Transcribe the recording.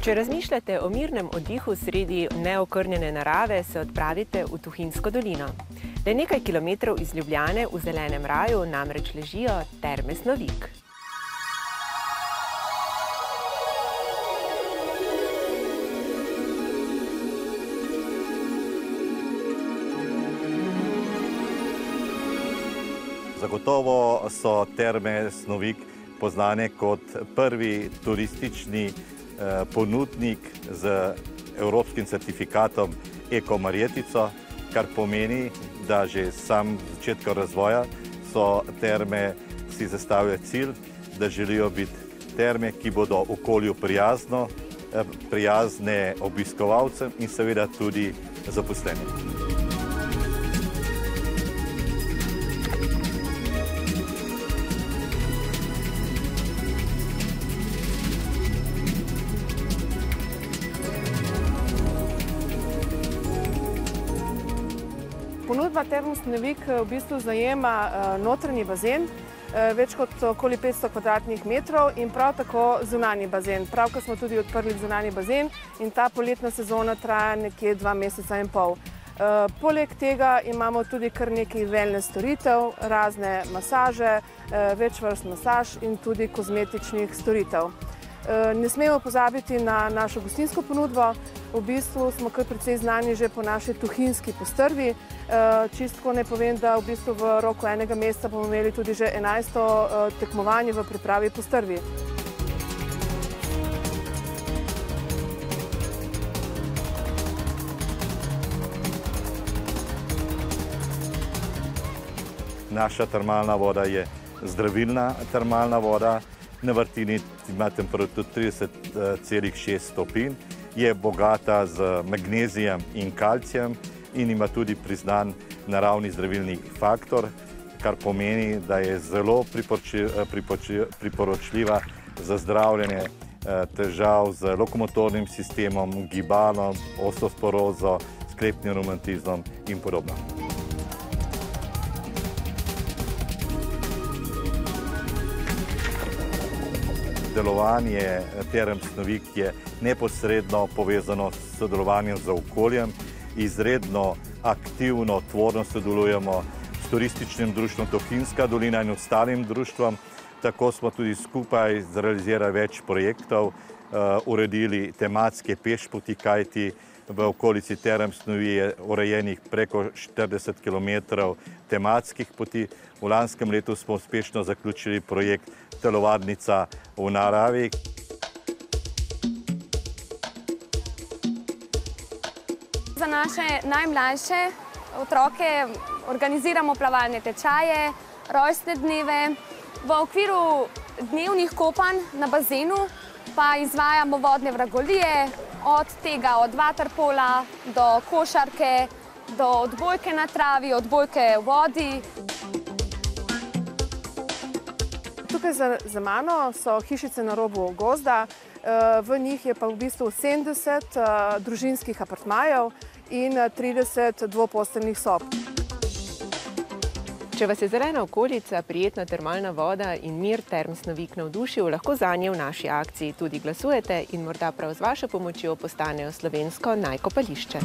Če razmišljate o mirnem oddihu sredi neokrnjene narave, se odpravite v Tuhinjsko dolino. Le nekaj kilometrov iz Ljubljane v zelenem raju namreč ležijo Terme Snovik. Zagotovo so Terme Snovik poznane kot prvi turistični ponudnik z evropskim certifikatom Eko Marjetico, kar pomeni, da že sam začetka razvoja so terme si zastavile cilj, da želijo biti terme, ki bodo okolju prijazne obiskovalcem in seveda tudi zaposlenim. Ponudba Term Snovik v bistvu zajema notranji bazen, več kot okoli 500 kvadratnih metrov in prav tako zunanji bazen. Pravkar smo tudi odprli zunanji bazen in ta poletna sezona traja nekje 2 meseca in pol. Poleg tega imamo tudi kar nekaj wellness storitev, razne masaže, več vrst masaž in tudi kozmetičnih storitev. Ne smemo pozabiti na našo gostinsko ponudbo. V bistvu smo kar precej znani že po naši tuhinjski postrvi. Čistko ne povem, da v bistvu v roku enega meseca bomo imeli tudi že 11. tekmovanje v pripravi postrvi. Naša termalna voda je zdravilna termalna voda. Na vrtini ima temperaturo 30,6 stopinj, je bogata z magnezijem in kalcijem in ima tudi priznan naravni zdravilni faktor, kar pomeni, da je zelo priporočljiva za zdravljenje težav z lokomotornim sistemom, gibalom, osteoporozo, sklepnim revmatizmom in podobno. Delovanje Term Snovik je neposredno povezano s sodelovanjem z okoljem. Izredno aktivno, tvorno sodelujemo s turističnim društvom Tuhinjska dolina in ostalim društvom. Tako smo tudi skupaj zrealizirali več projektov, uredili tematske pešpoti, kajti v okolici Term Snovik je urejenih preko 40 km tematskih poti. V lanskem letu smo uspešno zaključili projekt Telovadnica v naravi. Za naše najmlajše otroke organiziramo plavalne tečaje, rojstne dneve. V okviru dnevnih kopanj na bazenu pa izvajamo vodne vragolije, od tega od vaterpola do košarke, do odbojke na travi, odbojke v vodi. Tukaj za mano so hišice na robu gozda, v njih je pa v bistvu 70 družinskih apartmajev in 30 dvoposteljnih sob. Če vas je zelena okolica, prijetna termalna voda in mir Term Snovik navdušil, lahko zanje v naši akciji tudi glasujete in morda prav z vašo pomočjo postanejo slovensko najkopališče.